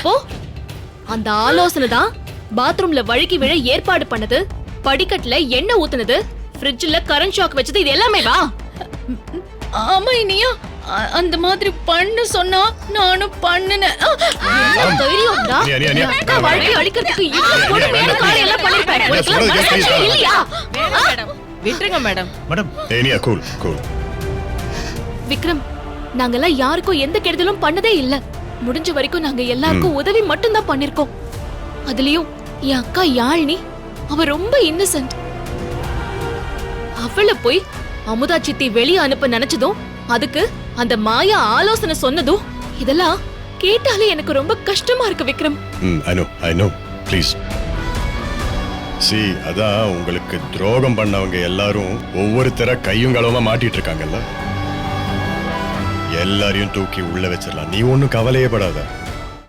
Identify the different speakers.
Speaker 1: அப்போ அந்த ஆலோசனை தான் பாத்ரூம்ல வழுக்கி விழ ஏற்பாடு பண்ணது, படிக்கட்டுல எண்ணெய் ஊத்துனது, ஃப்ரிட்ஜ்ல கரண்ட் ஷாக் வச்சது, இது எல்லாமே வா?
Speaker 2: ஆமா இனியா, அந்த மாதிரி பண்ணு சொன்னா நானும் பண்ணுனேன்.
Speaker 1: தைரியம்டா. வழுக்கி அழிக்கிறதுக்கு இவ்வளவு கொடுமையான காரியெல்லாம் பண்ணிருப்பேன். உனக்கு மனசாட்சி இல்லையா?
Speaker 2: விட்டுருங்க மேடம்.
Speaker 3: மேடம் ஏனியா கூல் கூல்.
Speaker 1: விக்ரம், நாங்கெல்லாம் யாருக்கும் எந்த கெடுதலும் பண்ணதே இல்ல. முடிஞ்ச வரைக்கும் நாங்க எல்லாருக்கும் உதவி மட்டும் தான் பண்ணிருக்கோம். அதுலயும் என் அக்கா யாழினி, அவ ரொம்ப இன்னசென்ட். அவளை போய் அமுதா சித்தி வெளிய அனுப்ப நினைச்சதும், அதுக்கு அந்த மாயா ஆலோசனை சொன்னதும், இதெல்லாம் கேட்டாலே எனக்கு ரொம்ப கஷ்டமா இருக்கு விக்ரம்.
Speaker 3: I know please. அதான் உங்களுக்கு துரோகம் பண்ணவங்க எல்லாரும் ஒவ்வொருத்தர கையும் களவுமா மாட்டிட்டு இருக்காங்கல்ல. எல்லாரையும் தூக்கி உள்ள வச்சிடலாம், நீ ஒன்னும் கவலையே படாத.